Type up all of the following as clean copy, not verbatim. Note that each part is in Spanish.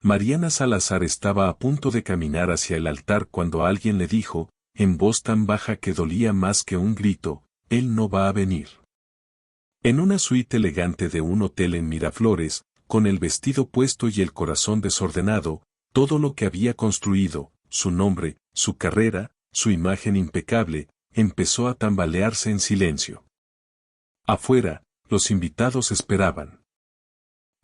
Mariana Salazar estaba a punto de caminar hacia el altar cuando alguien le dijo, en voz tan baja que dolía más que un grito, él no va a venir. En una suite elegante de un hotel en Miraflores, con el vestido puesto y el corazón desordenado, todo lo que había construido, su nombre, su carrera, su imagen impecable, empezó a tambalearse en silencio. Afuera, los invitados esperaban.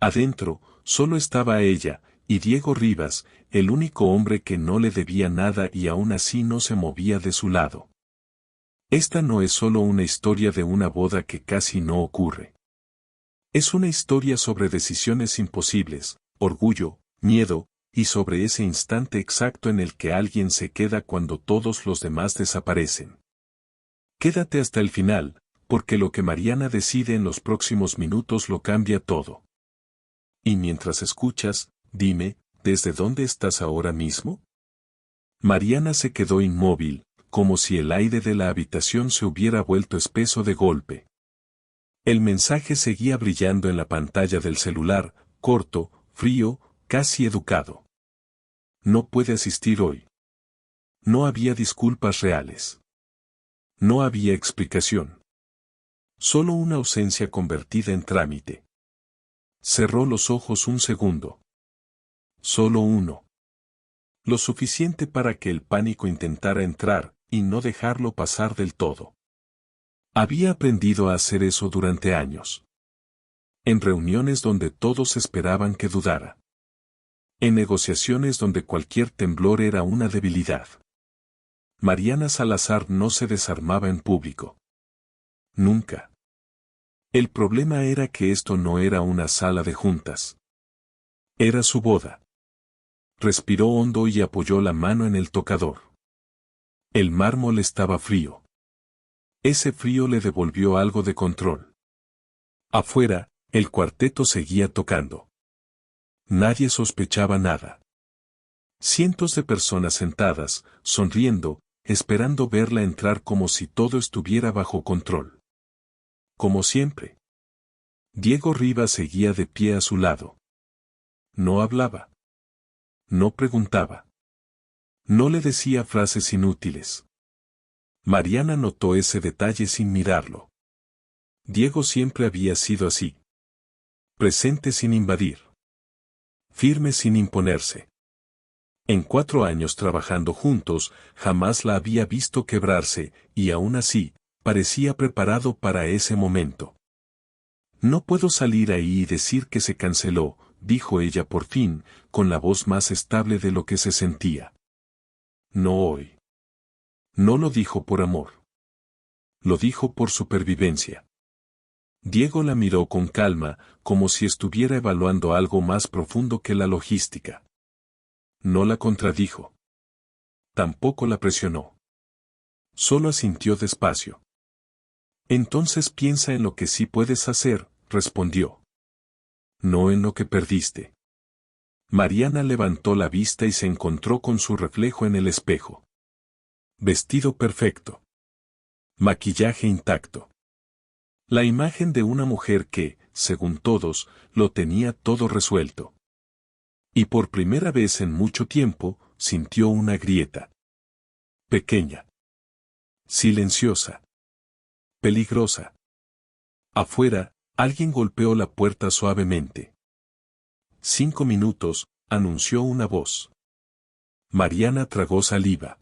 Adentro, solo estaba ella, y Diego Rivas, el único hombre que no le debía nada y aún así no se movía de su lado. Esta no es solo una historia de una boda que casi no ocurre. Es una historia sobre decisiones imposibles, orgullo, miedo, y sobre ese instante exacto en el que alguien se queda cuando todos los demás desaparecen. Quédate hasta el final, porque lo que Mariana decide en los próximos minutos lo cambia todo. Y mientras escuchas, dime, ¿desde dónde estás ahora mismo? Mariana se quedó inmóvil, como si el aire de la habitación se hubiera vuelto espeso de golpe. El mensaje seguía brillando en la pantalla del celular, corto, frío, casi educado. No puede asistir hoy. No había disculpas reales. No había explicación. Solo una ausencia convertida en trámite. Cerró los ojos un segundo. Solo uno. Lo suficiente para que el pánico intentara entrar, y no dejarlo pasar del todo. Había aprendido a hacer eso durante años. En reuniones donde todos esperaban que dudara. En negociaciones donde cualquier temblor era una debilidad. Mariana Salazar no se desarmaba en público. Nunca. El problema era que esto no era una sala de juntas. Era su boda. Respiró hondo y apoyó la mano en el tocador. El mármol estaba frío. Ese frío le devolvió algo de control. Afuera, el cuarteto seguía tocando. Nadie sospechaba nada. Cientos de personas sentadas, sonriendo, esperando verla entrar como si todo estuviera bajo control. Como siempre. Diego Rivas seguía de pie a su lado. No hablaba. No preguntaba. No le decía frases inútiles. Mariana notó ese detalle sin mirarlo. Diego siempre había sido así. Presente sin invadir. Firme sin imponerse. En 4 años trabajando juntos, jamás la había visto quebrarse, y aún así, parecía preparado para ese momento. No puedo salir ahí y decir que se canceló, dijo ella por fin, con la voz más estable de lo que se sentía. No hoy. No lo dijo por amor. Lo dijo por supervivencia. Diego la miró con calma, como si estuviera evaluando algo más profundo que la logística. No la contradijo. Tampoco la presionó. Solo asintió despacio. Entonces piensa en lo que sí puedes hacer, respondió. No en lo que perdiste. Mariana levantó la vista y se encontró con su reflejo en el espejo. Vestido perfecto. Maquillaje intacto. La imagen de una mujer que, según todos, lo tenía todo resuelto. Y por primera vez en mucho tiempo, sintió una grieta. Pequeña. Silenciosa. Peligrosa. Afuera, alguien golpeó la puerta suavemente. 5 minutos, anunció una voz. Mariana tragó saliva.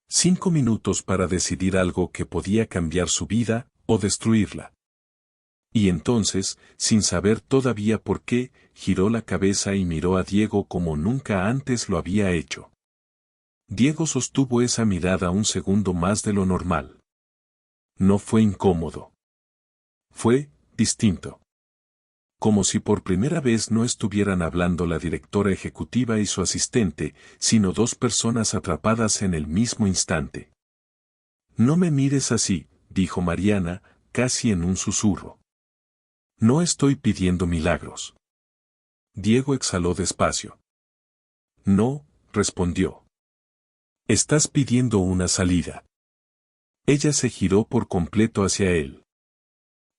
5 minutos para decidir algo que podía cambiar su vida, o destruirla. Y entonces, sin saber todavía por qué, giró la cabeza y miró a Diego como nunca antes lo había hecho. Diego sostuvo esa mirada un segundo más de lo normal. No fue incómodo. Fue distinto. Como si por primera vez no estuvieran hablando la directora ejecutiva y su asistente, sino 2 personas atrapadas en el mismo instante. No me mires así, dijo Mariana, casi en un susurro. No estoy pidiendo milagros. Diego exhaló despacio. No, respondió. Estás pidiendo una salida. Ella se giró por completo hacia él.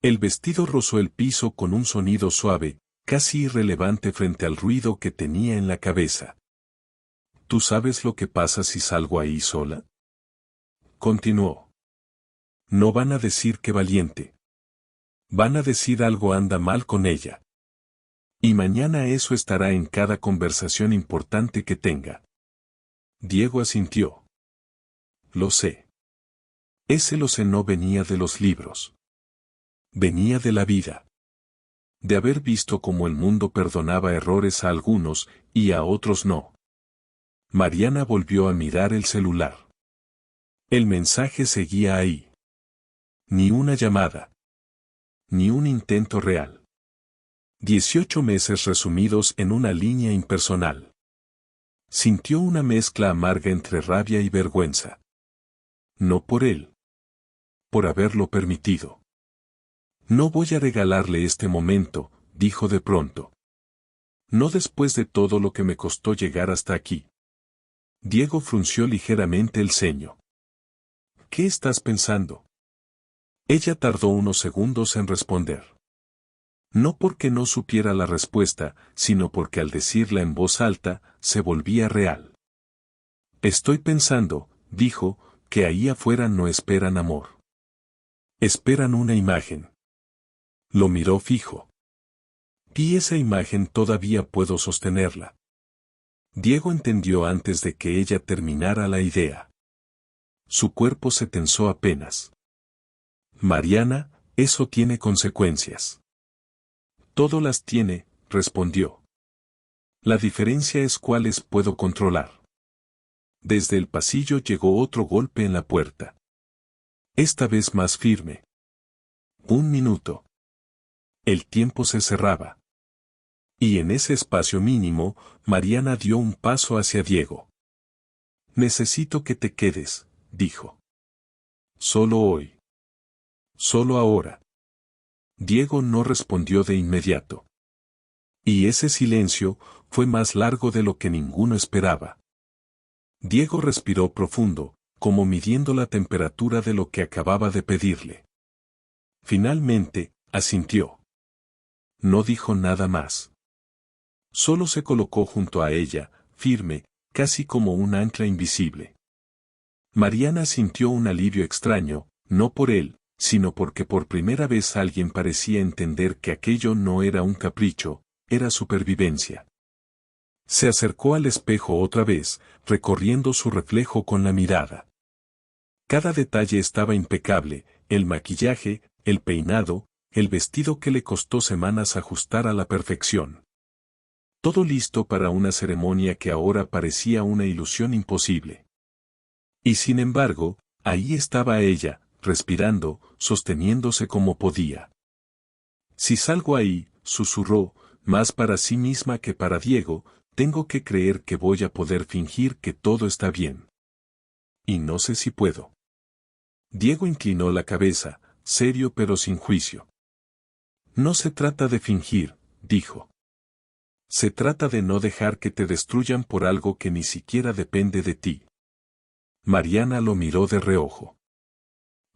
El vestido rozó el piso con un sonido suave, casi irrelevante frente al ruido que tenía en la cabeza. ¿Tú sabes lo que pasa si salgo ahí sola? Continuó. No van a decir que valiente. Van a decir algo anda mal con ella. Y mañana eso estará en cada conversación importante que tenga. Diego asintió. Lo sé. Ese lo sé no venía de los libros. Venía de la vida. De haber visto cómo el mundo perdonaba errores a algunos y a otros no. Mariana volvió a mirar el celular. El mensaje seguía ahí. Ni una llamada. Ni un intento real. 18 meses resumidos en una línea impersonal. Sintió una mezcla amarga entre rabia y vergüenza. No por él. Por haberlo permitido. No voy a regalarle este momento, dijo de pronto. No después de todo lo que me costó llegar hasta aquí. Diego frunció ligeramente el ceño. ¿Qué estás pensando? Ella tardó unos segundos en responder. No porque no supiera la respuesta, sino porque al decirla en voz alta, se volvía real. Estoy pensando, dijo, que ahí afuera no esperan amor. Esperan una imagen. Lo miró fijo. Y esa imagen todavía puedo sostenerla. Diego entendió antes de que ella terminara la idea. Su cuerpo se tensó apenas. Mariana, eso tiene consecuencias. Todo las tiene, respondió. La diferencia es cuáles puedo controlar. Desde el pasillo llegó otro golpe en la puerta. Esta vez más firme. 1 minuto. El tiempo se cerraba. Y en ese espacio mínimo, Mariana dio un paso hacia Diego. Necesito que te quedes, dijo. Solo hoy. Solo ahora. Diego no respondió de inmediato. Y ese silencio fue más largo de lo que ninguno esperaba. Diego respiró profundo, como midiendo la temperatura de lo que acababa de pedirle. Finalmente, asintió. No dijo nada más. Solo se colocó junto a ella, firme, casi como un ancla invisible. Mariana sintió un alivio extraño, no por él, sino porque por primera vez alguien parecía entender que aquello no era un capricho, era supervivencia. Se acercó al espejo otra vez, recorriendo su reflejo con la mirada. Cada detalle estaba impecable, el maquillaje, el peinado, el vestido que le costó semanas ajustar a la perfección. Todo listo para una ceremonia que ahora parecía una ilusión imposible. Y sin embargo, ahí estaba ella, respirando, sosteniéndose como podía. Si salgo ahí, susurró, más para sí misma que para Diego, tengo que creer que voy a poder fingir que todo está bien. Y no sé si puedo. Diego inclinó la cabeza, serio pero sin juicio. No se trata de fingir, dijo. Se trata de no dejar que te destruyan por algo que ni siquiera depende de ti. Mariana lo miró de reojo.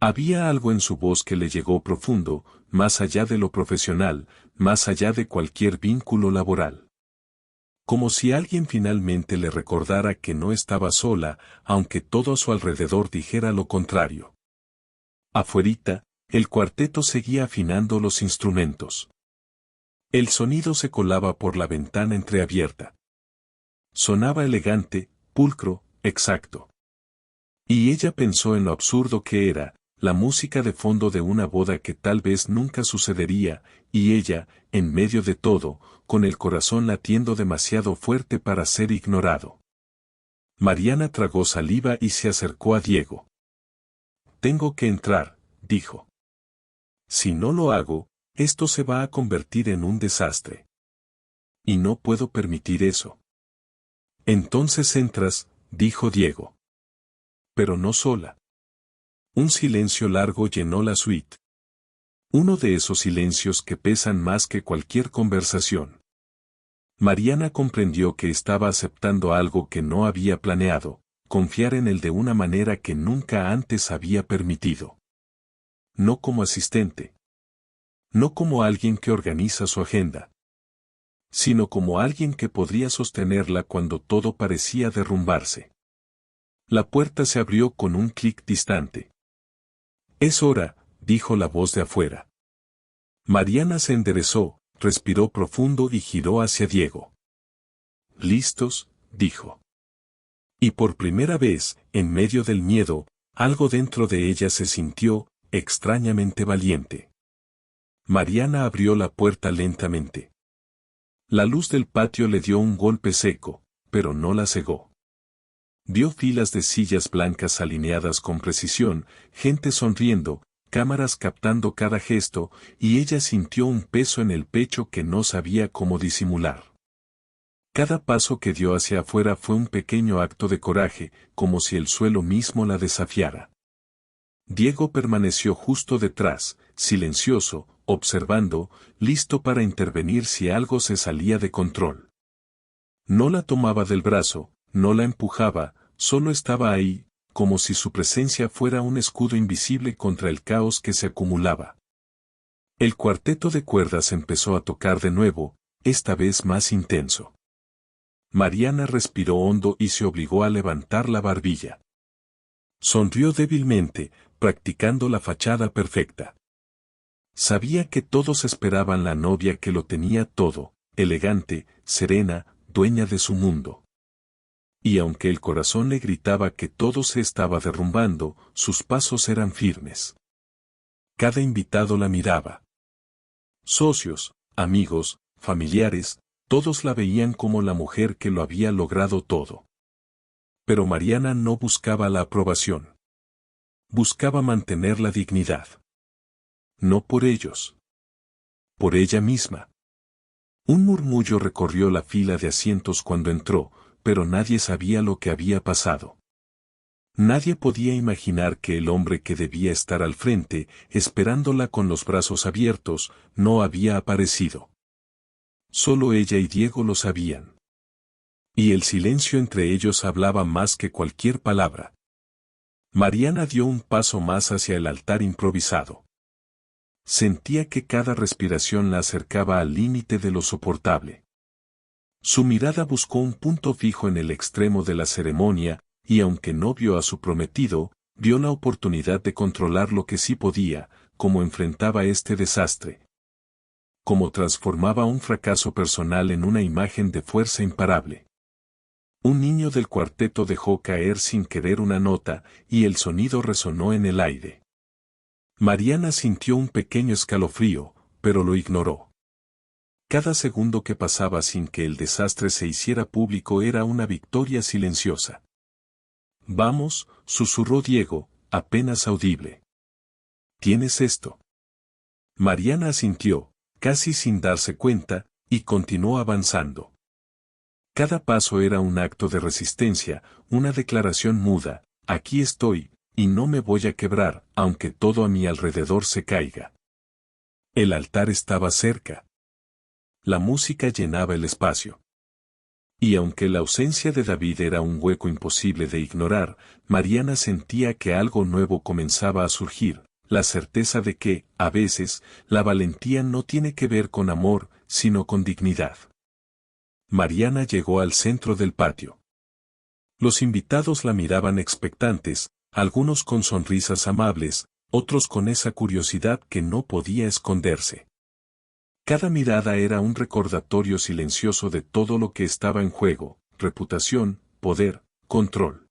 Había algo en su voz que le llegó profundo, más allá de lo profesional, más allá de cualquier vínculo laboral. Como si alguien finalmente le recordara que no estaba sola, aunque todo a su alrededor dijera lo contrario. Afuerita, el cuarteto seguía afinando los instrumentos. El sonido se colaba por la ventana entreabierta. Sonaba elegante, pulcro, exacto. Y ella pensó en lo absurdo que era, la música de fondo de una boda que tal vez nunca sucedería, y ella, en medio de todo, con el corazón latiendo demasiado fuerte para ser ignorado. Mariana tragó saliva y se acercó a Diego. Tengo que entrar, dijo. Si no lo hago, esto se va a convertir en un desastre. Y no puedo permitir eso. Entonces entras, dijo Diego. Pero no sola. Un silencio largo llenó la suite. Uno de esos silencios que pesan más que cualquier conversación. Mariana comprendió que estaba aceptando algo que no había planeado, confiar en él de una manera que nunca antes había permitido. No como asistente. No como alguien que organiza su agenda. sino como alguien que podría sostenerla cuando todo parecía derrumbarse. La puerta se abrió con un clic distante. «Es hora», dijo la voz de afuera. Mariana se enderezó, respiró profundo y giró hacia Diego. «¿Listos?», dijo. Y por primera vez, en medio del miedo, algo dentro de ella se sintió extrañamente valiente. Mariana abrió la puerta lentamente. La luz del patio le dio un golpe seco, pero no la cegó. Vio filas de sillas blancas alineadas con precisión, gente sonriendo, cámaras captando cada gesto, y ella sintió un peso en el pecho que no sabía cómo disimular. Cada paso que dio hacia afuera fue un pequeño acto de coraje, como si el suelo mismo la desafiara. Diego permaneció justo detrás, silencioso, observando, listo para intervenir si algo se salía de control. No la tomaba del brazo, no la empujaba, solo estaba ahí, como si su presencia fuera un escudo invisible contra el caos que se acumulaba. El cuarteto de cuerdas empezó a tocar de nuevo, esta vez más intenso. Mariana respiró hondo y se obligó a levantar la barbilla. Sonrió débilmente, practicando la fachada perfecta. Sabía que todos esperaban la novia que lo tenía todo, elegante, serena, dueña de su mundo. Y aunque el corazón le gritaba que todo se estaba derrumbando, sus pasos eran firmes. Cada invitado la miraba. Socios, amigos, familiares, todos la veían como la mujer que lo había logrado todo. Pero Mariana no buscaba la aprobación. Buscaba mantener la dignidad. No por ellos. Por ella misma. Un murmullo recorrió la fila de asientos cuando entró, pero nadie sabía lo que había pasado. Nadie podía imaginar que el hombre que debía estar al frente, esperándola con los brazos abiertos, no había aparecido. Solo ella y Diego lo sabían. Y el silencio entre ellos hablaba más que cualquier palabra. Mariana dio un paso más hacia el altar improvisado. Sentía que cada respiración la acercaba al límite de lo soportable. Su mirada buscó un punto fijo en el extremo de la ceremonia, y aunque no vio a su prometido, vio la oportunidad de controlar lo que sí podía, cómo enfrentaba este desastre. Cómo transformaba un fracaso personal en una imagen de fuerza imparable. Un niño del cuarteto dejó caer sin querer una nota, y el sonido resonó en el aire. Mariana sintió un pequeño escalofrío, pero lo ignoró. Cada segundo que pasaba sin que el desastre se hiciera público era una victoria silenciosa. «Vamos», susurró Diego, apenas audible. «¿Tienes esto?». Mariana asintió, casi sin darse cuenta, y continuó avanzando. Cada paso era un acto de resistencia, una declaración muda: «Aquí estoy, y no me voy a quebrar, aunque todo a mi alrededor se caiga». El altar estaba cerca. La música llenaba el espacio. Y aunque la ausencia de David era un hueco imposible de ignorar, Mariana sentía que algo nuevo comenzaba a surgir, la certeza de que, a veces, la valentía no tiene que ver con amor, sino con dignidad. Mariana llegó al centro del patio. Los invitados la miraban expectantes, algunos con sonrisas amables, otros con esa curiosidad que no podía esconderse. Cada mirada era un recordatorio silencioso de todo lo que estaba en juego: reputación, poder, control.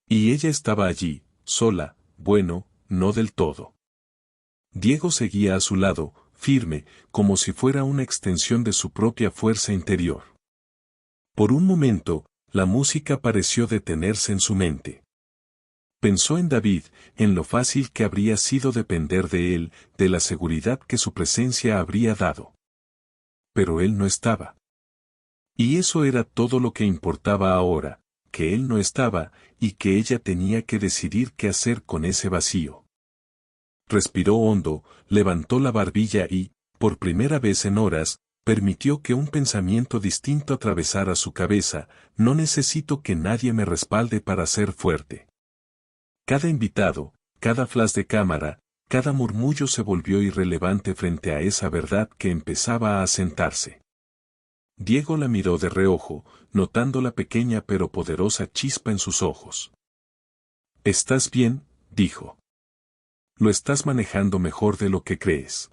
Y ella estaba allí, sola, bueno, no del todo. Diego seguía a su lado, firme, como si fuera una extensión de su propia fuerza interior. Por un momento, la música pareció detenerse en su mente. Pensó en David, en lo fácil que habría sido depender de él, de la seguridad que su presencia habría dado. Pero él no estaba. Y eso era todo lo que importaba ahora, que él no estaba, y que ella tenía que decidir qué hacer con ese vacío. Respiró hondo, levantó la barbilla y, por primera vez en horas, permitió que un pensamiento distinto atravesara su cabeza: «No necesito que nadie me respalde para ser fuerte». Cada invitado, cada flash de cámara, cada murmullo se volvió irrelevante frente a esa verdad que empezaba a asentarse. Diego la miró de reojo, notando la pequeña pero poderosa chispa en sus ojos. «¿Estás bien?», dijo. «Lo estás manejando mejor de lo que crees».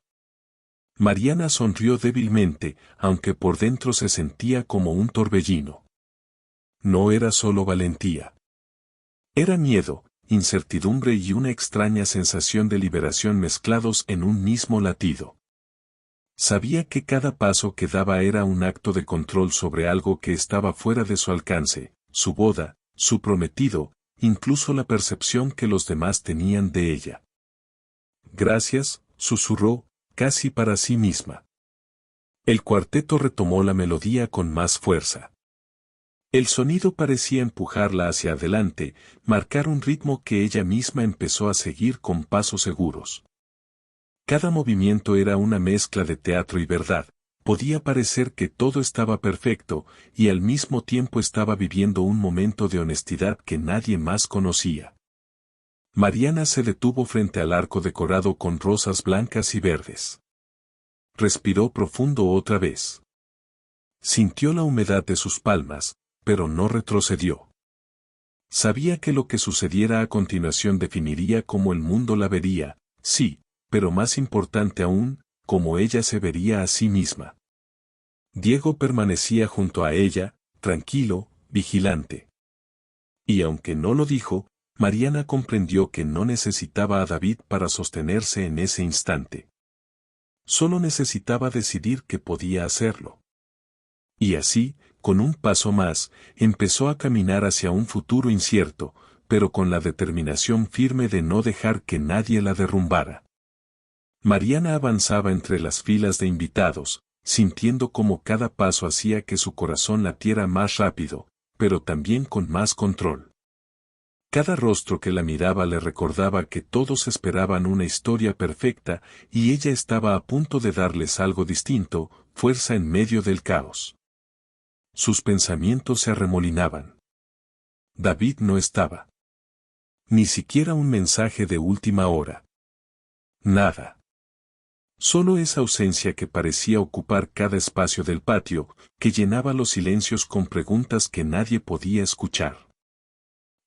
Mariana sonrió débilmente, aunque por dentro se sentía como un torbellino. No era solo valentía. Era miedo, incertidumbre y una extraña sensación de liberación mezclados en un mismo latido. Sabía que cada paso que daba era un acto de control sobre algo que estaba fuera de su alcance, su boda, su prometido, incluso la percepción que los demás tenían de ella. «Gracias», susurró, casi para sí misma. El cuarteto retomó la melodía con más fuerza. El sonido parecía empujarla hacia adelante, marcar un ritmo que ella misma empezó a seguir con pasos seguros. Cada movimiento era una mezcla de teatro y verdad, podía parecer que todo estaba perfecto, y al mismo tiempo estaba viviendo un momento de honestidad que nadie más conocía. Mariana se detuvo frente al arco decorado con rosas blancas y verdes. Respiró profundo otra vez. Sintió la humedad de sus palmas, pero no retrocedió. Sabía que lo que sucediera a continuación definiría cómo el mundo la vería, sí, pero más importante aún, cómo ella se vería a sí misma. Diego permanecía junto a ella, tranquilo, vigilante. Y aunque no lo dijo, Mariana comprendió que no necesitaba a David para sostenerse en ese instante. Solo necesitaba decidir que podía hacerlo. Y así, con un paso más, empezó a caminar hacia un futuro incierto, pero con la determinación firme de no dejar que nadie la derrumbara. Mariana avanzaba entre las filas de invitados, sintiendo como cada paso hacía que su corazón latiera más rápido, pero también con más control. Cada rostro que la miraba le recordaba que todos esperaban una historia perfecta y ella estaba a punto de darles algo distinto, fuerza en medio del caos. Sus pensamientos se arremolinaban. David no estaba. Ni siquiera un mensaje de última hora. Nada. Solo esa ausencia que parecía ocupar cada espacio del patio, que llenaba los silencios con preguntas que nadie podía escuchar.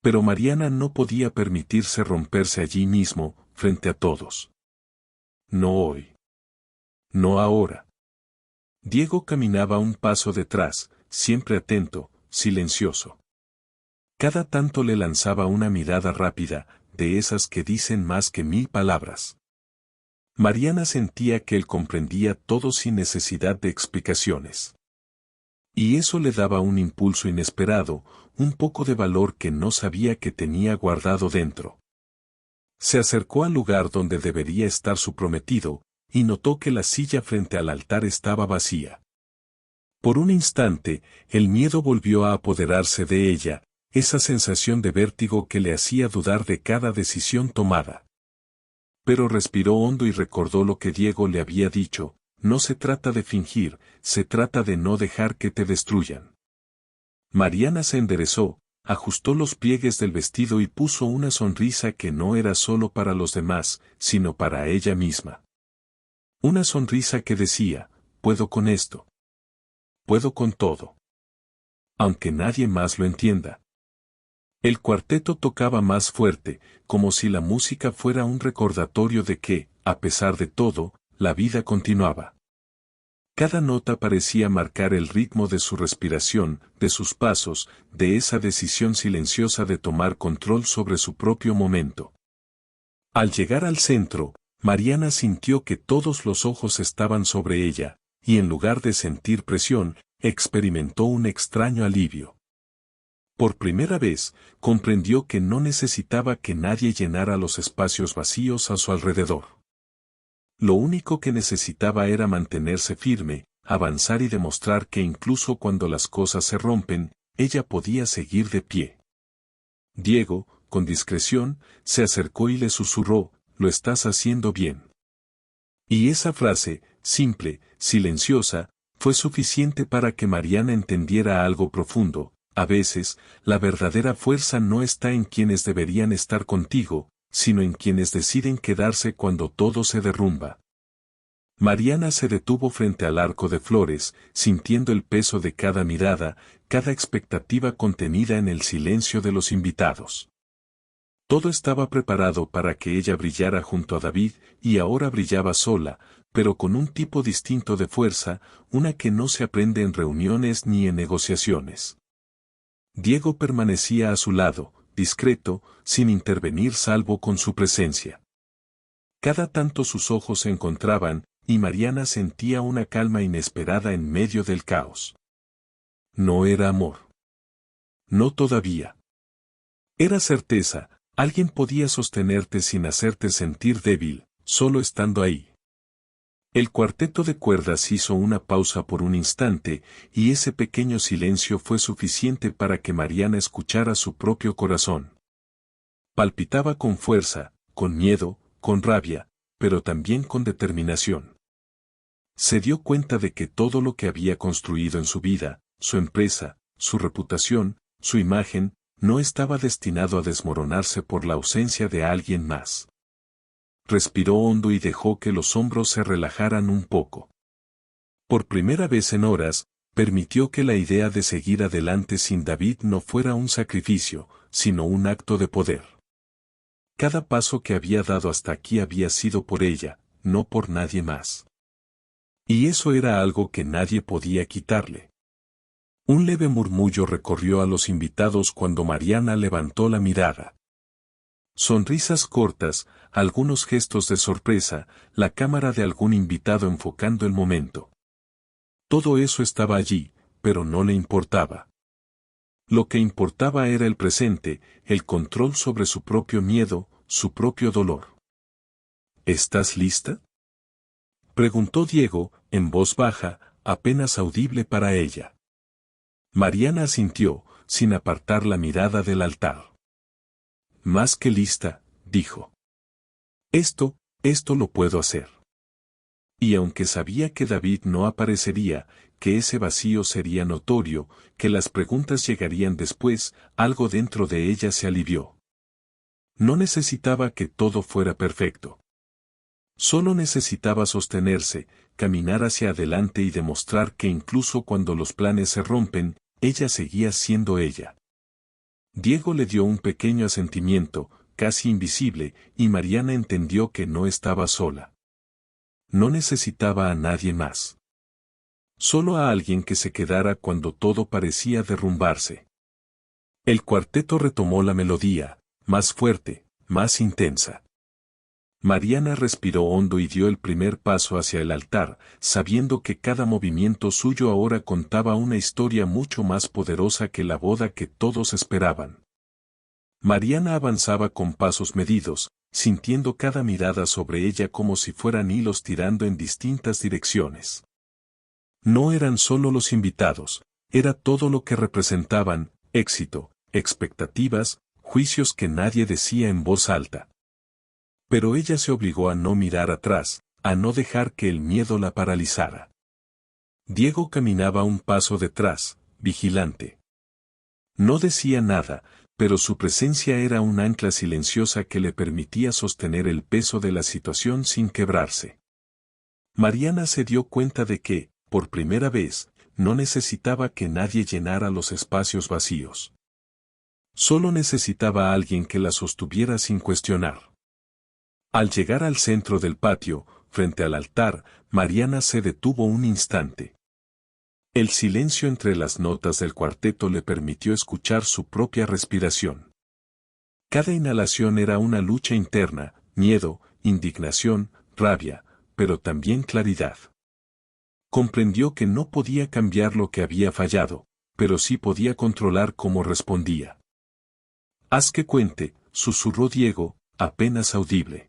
Pero Mariana no podía permitirse romperse allí mismo, frente a todos. No hoy. No ahora. Diego caminaba un paso detrás, siempre atento, silencioso. Cada tanto le lanzaba una mirada rápida, de esas que dicen más que 1000 palabras. Mariana sentía que él comprendía todo sin necesidad de explicaciones. Y eso le daba un impulso inesperado, un poco de valor que no sabía que tenía guardado dentro. Se acercó al lugar donde debería estar su prometido, y notó que la silla frente al altar estaba vacía. Por un instante, el miedo volvió a apoderarse de ella, esa sensación de vértigo que le hacía dudar de cada decisión tomada. Pero respiró hondo y recordó lo que Diego le había dicho: no se trata de fingir, se trata de no dejar que te destruyan. Mariana se enderezó, ajustó los pliegues del vestido y puso una sonrisa que no era solo para los demás, sino para ella misma. Una sonrisa que decía: puedo con esto. Puedo con todo. Aunque nadie más lo entienda. El cuarteto tocaba más fuerte, como si la música fuera un recordatorio de que, a pesar de todo, la vida continuaba. Cada nota parecía marcar el ritmo de su respiración, de sus pasos, de esa decisión silenciosa de tomar control sobre su propio momento. Al llegar al centro, Mariana sintió que todos los ojos estaban sobre ella, y en lugar de sentir presión, experimentó un extraño alivio. Por primera vez, comprendió que no necesitaba que nadie llenara los espacios vacíos a su alrededor. Lo único que necesitaba era mantenerse firme, avanzar y demostrar que incluso cuando las cosas se rompen, ella podía seguir de pie. Diego, con discreción, se acercó y le susurró: «Lo estás haciendo bien». Y esa frase, simple, silenciosa, fue suficiente para que Mariana entendiera algo profundo. A veces, la verdadera fuerza no está en quienes deberían estar contigo, sino en quienes deciden quedarse cuando todo se derrumba. Mariana se detuvo frente al arco de flores, sintiendo el peso de cada mirada, cada expectativa contenida en el silencio de los invitados. Todo estaba preparado para que ella brillara junto a David, y ahora brillaba sola, pero con un tipo distinto de fuerza, una que no se aprende en reuniones ni en negociaciones. Diego permanecía a su lado, discreto, sin intervenir salvo con su presencia. Cada tanto sus ojos se encontraban, y Mariana sentía una calma inesperada en medio del caos. No era amor. No todavía. Era certeza, alguien podía sostenerte sin hacerte sentir débil, solo estando ahí. El cuarteto de cuerdas hizo una pausa por un instante, y ese pequeño silencio fue suficiente para que Mariana escuchara su propio corazón. Palpitaba con fuerza, con miedo, con rabia, pero también con determinación. Se dio cuenta de que todo lo que había construido en su vida, su empresa, su reputación, su imagen, no estaba destinado a desmoronarse por la ausencia de alguien más. Respiró hondo y dejó que los hombros se relajaran un poco. Por primera vez en horas, permitió que la idea de seguir adelante sin David no fuera un sacrificio, sino un acto de poder. Cada paso que había dado hasta aquí había sido por ella, no por nadie más. Y eso era algo que nadie podía quitarle. Un leve murmullo recorrió a los invitados cuando Mariana levantó la mirada. Sonrisas cortas, algunos gestos de sorpresa, la cámara de algún invitado enfocando el momento. Todo eso estaba allí, pero no le importaba. Lo que importaba era el presente, el control sobre su propio miedo, su propio dolor. ¿Estás lista?, preguntó Diego, en voz baja, apenas audible para ella. Mariana asintió, sin apartar la mirada del altar. Más que lista, dijo. Esto lo puedo hacer. Y aunque sabía que David no aparecería, que ese vacío sería notorio, que las preguntas llegarían después, algo dentro de ella se alivió. No necesitaba que todo fuera perfecto. Solo necesitaba sostenerse, caminar hacia adelante y demostrar que incluso cuando los planes se rompen, ella seguía siendo ella. Diego le dio un pequeño asentimiento, casi invisible, y Mariana entendió que no estaba sola. No necesitaba a nadie más. Solo a alguien que se quedara cuando todo parecía derrumbarse. El cuarteto retomó la melodía, más fuerte, más intensa. Mariana respiró hondo y dio el primer paso hacia el altar, sabiendo que cada movimiento suyo ahora contaba una historia mucho más poderosa que la boda que todos esperaban. Mariana avanzaba con pasos medidos, sintiendo cada mirada sobre ella como si fueran hilos tirando en distintas direcciones. No eran solo los invitados, era todo lo que representaban: éxito, expectativas, juicios que nadie decía en voz alta. Pero ella se obligó a no mirar atrás, a no dejar que el miedo la paralizara. Diego caminaba un paso detrás, vigilante. No decía nada, pero su presencia era un ancla silenciosa que le permitía sostener el peso de la situación sin quebrarse. Mariana se dio cuenta de que, por primera vez, no necesitaba que nadie llenara los espacios vacíos. Solo necesitaba a alguien que la sostuviera sin cuestionar. Al llegar al centro del patio, frente al altar, Mariana se detuvo un instante. El silencio entre las notas del cuarteto le permitió escuchar su propia respiración. Cada inhalación era una lucha interna, miedo, indignación, rabia, pero también claridad. Comprendió que no podía cambiar lo que había fallado, pero sí podía controlar cómo respondía. «Haz que cuente», susurró Diego, apenas audible.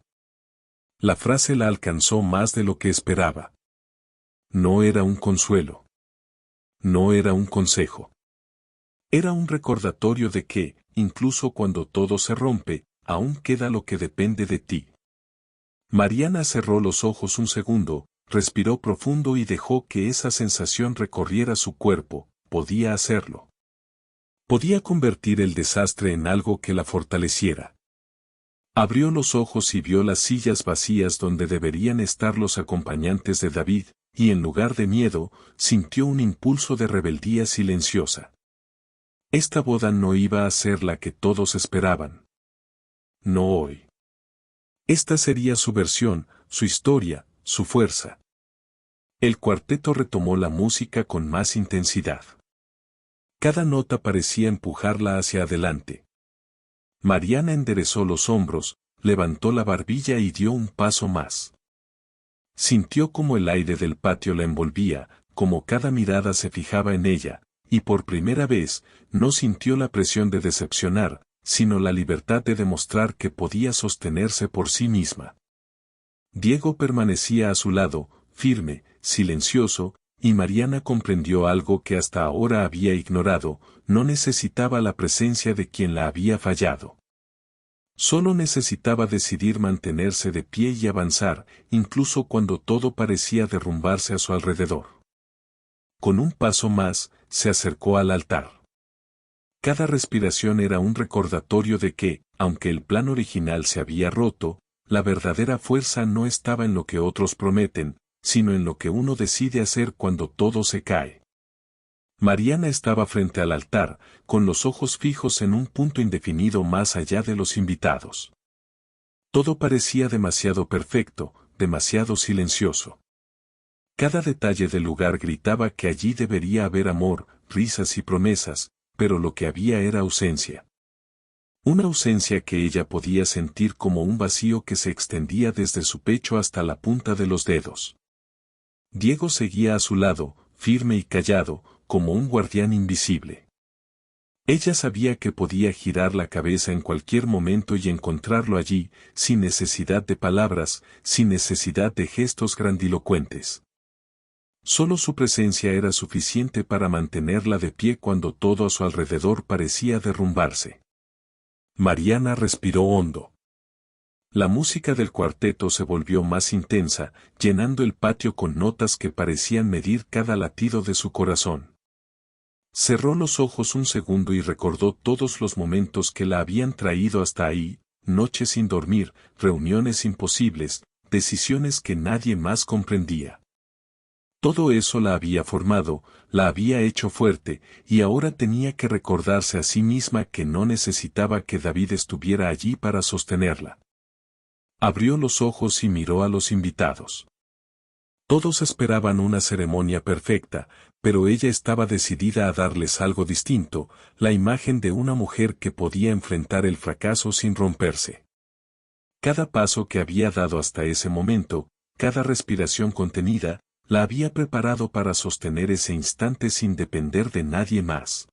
La frase la alcanzó más de lo que esperaba. No era un consuelo. No era un consejo. Era un recordatorio de que, incluso cuando todo se rompe, aún queda lo que depende de ti. Mariana cerró los ojos un segundo, respiró profundo y dejó que esa sensación recorriera su cuerpo. Podía hacerlo. Podía convertir el desastre en algo que la fortaleciera. Abrió los ojos y vio las sillas vacías donde deberían estar los acompañantes de David, y en lugar de miedo, sintió un impulso de rebeldía silenciosa. Esta boda no iba a ser la que todos esperaban. No hoy. Esta sería su versión, su historia, su fuerza. El cuarteto retomó la música con más intensidad. Cada nota parecía empujarla hacia adelante. Mariana enderezó los hombros, levantó la barbilla y dio un paso más. Sintió como el aire del patio la envolvía, como cada mirada se fijaba en ella, y por primera vez, no sintió la presión de decepcionar, sino la libertad de demostrar que podía sostenerse por sí misma. Diego permanecía a su lado, firme, silencioso, y Mariana comprendió algo que hasta ahora había ignorado: no necesitaba la presencia de quien la había fallado. Solo necesitaba decidir mantenerse de pie y avanzar, incluso cuando todo parecía derrumbarse a su alrededor. Con un paso más, se acercó al altar. Cada respiración era un recordatorio de que, aunque el plan original se había roto, la verdadera fuerza no estaba en lo que otros prometen, sino en lo que uno decide hacer cuando todo se cae. Mariana estaba frente al altar, con los ojos fijos en un punto indefinido más allá de los invitados. Todo parecía demasiado perfecto, demasiado silencioso. Cada detalle del lugar gritaba que allí debería haber amor, risas y promesas, pero lo que había era ausencia. Una ausencia que ella podía sentir como un vacío que se extendía desde su pecho hasta la punta de los dedos. Diego seguía a su lado, firme y callado, como un guardián invisible. Ella sabía que podía girar la cabeza en cualquier momento y encontrarlo allí, sin necesidad de palabras, sin necesidad de gestos grandilocuentes. Solo su presencia era suficiente para mantenerla de pie cuando todo a su alrededor parecía derrumbarse. Mariana respiró hondo. La música del cuarteto se volvió más intensa, llenando el patio con notas que parecían medir cada latido de su corazón. Cerró los ojos un segundo y recordó todos los momentos que la habían traído hasta ahí: noches sin dormir, reuniones imposibles, decisiones que nadie más comprendía. Todo eso la había formado, la había hecho fuerte, y ahora tenía que recordarse a sí misma que no necesitaba que David estuviera allí para sostenerla. Abrió los ojos y miró a los invitados. Todos esperaban una ceremonia perfecta, pero ella estaba decidida a darles algo distinto: la imagen de una mujer que podía enfrentar el fracaso sin romperse. Cada paso que había dado hasta ese momento, cada respiración contenida, la había preparado para sostener ese instante sin depender de nadie más.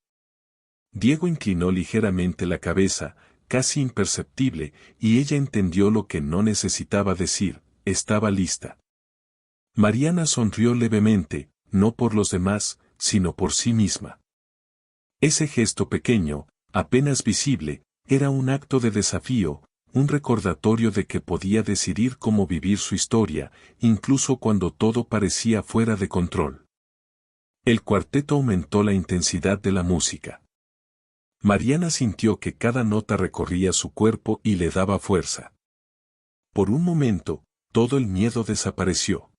Diego inclinó ligeramente la cabeza, casi imperceptible, y ella entendió lo que no necesitaba decir: estaba lista. Mariana sonrió levemente, no por los demás, sino por sí misma. Ese gesto pequeño, apenas visible, era un acto de desafío, un recordatorio de que podía decidir cómo vivir su historia, incluso cuando todo parecía fuera de control. El cuarteto aumentó la intensidad de la música. Mariana sintió que cada nota recorría su cuerpo y le daba fuerza. Por un momento, todo el miedo desapareció.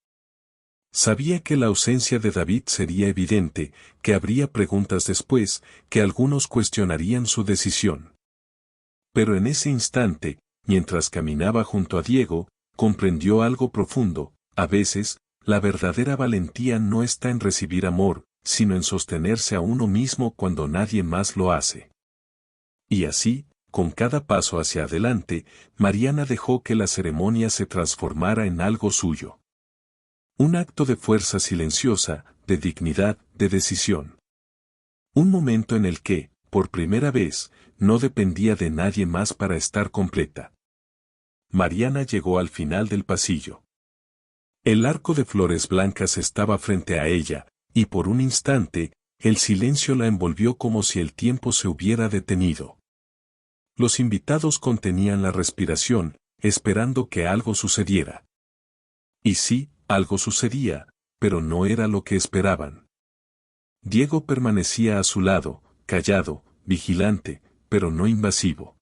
Sabía que la ausencia de David sería evidente, que habría preguntas después, que algunos cuestionarían su decisión. Pero en ese instante, mientras caminaba junto a Diego, comprendió algo profundo: a veces, la verdadera valentía no está en recibir amor, sino en sostenerse a uno mismo cuando nadie más lo hace. Y así, con cada paso hacia adelante, Mariana dejó que la ceremonia se transformara en algo suyo. Un acto de fuerza silenciosa, de dignidad, de decisión. Un momento en el que, por primera vez, no dependía de nadie más para estar completa. Mariana llegó al final del pasillo. El arco de flores blancas estaba frente a ella, y por un instante, el silencio la envolvió como si el tiempo se hubiera detenido. Los invitados contenían la respiración, esperando que algo sucediera. Y sí, algo sucedía, pero no era lo que esperaban. Diego permanecía a su lado, callado, vigilante, pero no invasivo.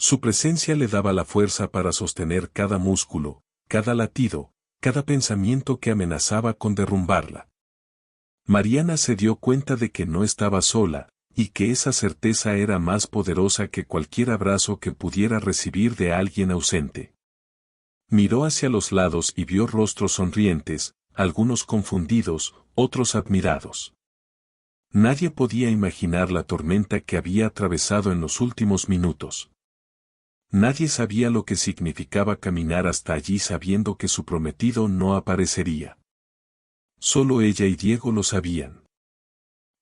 Su presencia le daba la fuerza para sostener cada músculo, cada latido, cada pensamiento que amenazaba con derrumbarla. Mariana se dio cuenta de que no estaba sola, y que esa certeza era más poderosa que cualquier abrazo que pudiera recibir de alguien ausente. Miró hacia los lados y vio rostros sonrientes, algunos confundidos, otros admirados. Nadie podía imaginar la tormenta que había atravesado en los últimos minutos. Nadie sabía lo que significaba caminar hasta allí sabiendo que su prometido no aparecería. Solo ella y Diego lo sabían.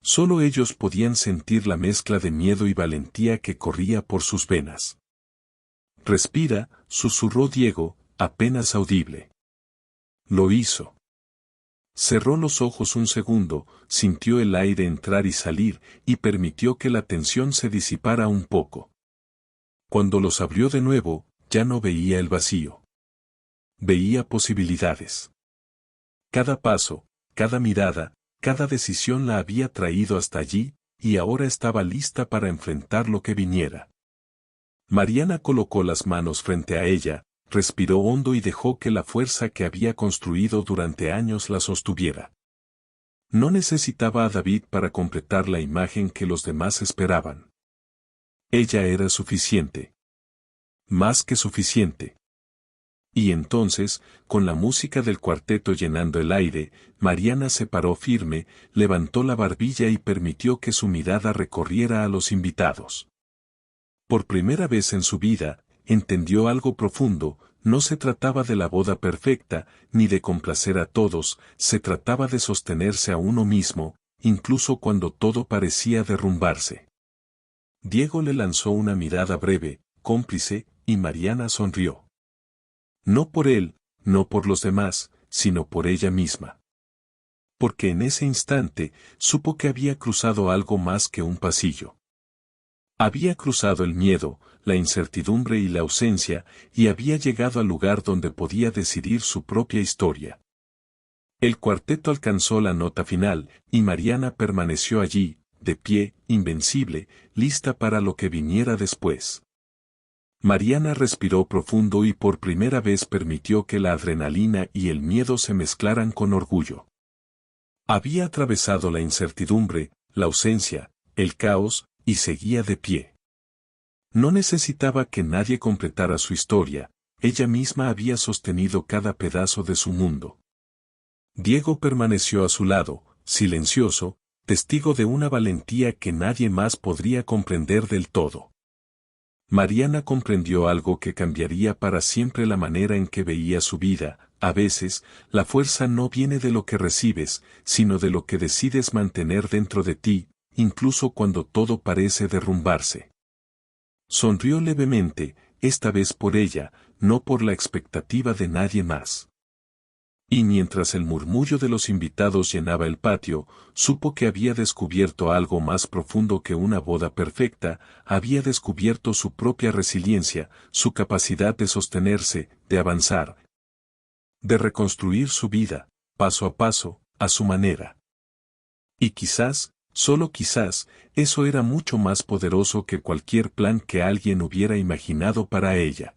Solo ellos podían sentir la mezcla de miedo y valentía que corría por sus venas. «Respira», susurró Diego, apenas audible. Lo hizo. Cerró los ojos un segundo, sintió el aire entrar y salir, y permitió que la tensión se disipara un poco. Cuando los abrió de nuevo, ya no veía el vacío. Veía posibilidades. Cada paso, cada mirada, cada decisión la había traído hasta allí, y ahora estaba lista para enfrentar lo que viniera. Mariana colocó las manos frente a ella, respiró hondo y dejó que la fuerza que había construido durante años la sostuviera. No necesitaba a David para completar la imagen que los demás esperaban. Ella era suficiente. Más que suficiente. Y entonces, con la música del cuarteto llenando el aire, Mariana se paró firme, levantó la barbilla y permitió que su mirada recorriera a los invitados. Por primera vez en su vida, entendió algo profundo, no se trataba de la boda perfecta, ni de complacer a todos, se trataba de sostenerse a uno mismo, incluso cuando todo parecía derrumbarse. Diego le lanzó una mirada breve, cómplice, y Mariana sonrió. No por él, no por los demás, sino por ella misma. Porque en ese instante, supo que había cruzado algo más que un pasillo. Había cruzado el miedo, la incertidumbre y la ausencia, y había llegado al lugar donde podía decidir su propia historia. El cuarteto alcanzó la nota final, y Mariana permaneció allí, de pie, invencible, lista para lo que viniera después. Mariana respiró profundo y por primera vez permitió que la adrenalina y el miedo se mezclaran con orgullo. Había atravesado la incertidumbre, la ausencia, el caos, y seguía de pie. No necesitaba que nadie completara su historia, ella misma había sostenido cada pedazo de su mundo. Diego permaneció a su lado, silencioso, testigo de una valentía que nadie más podría comprender del todo. Mariana comprendió algo que cambiaría para siempre la manera en que veía su vida. A veces, la fuerza no viene de lo que recibes, sino de lo que decides mantener dentro de ti, incluso cuando todo parece derrumbarse. Sonrió levemente, esta vez por ella, no por la expectativa de nadie más. Y mientras el murmullo de los invitados llenaba el patio, supo que había descubierto algo más profundo que una boda perfecta, había descubierto su propia resiliencia, su capacidad de sostenerse, de avanzar, de reconstruir su vida, paso a paso, a su manera. Y quizás, solo quizás, eso era mucho más poderoso que cualquier plan que alguien hubiera imaginado para ella.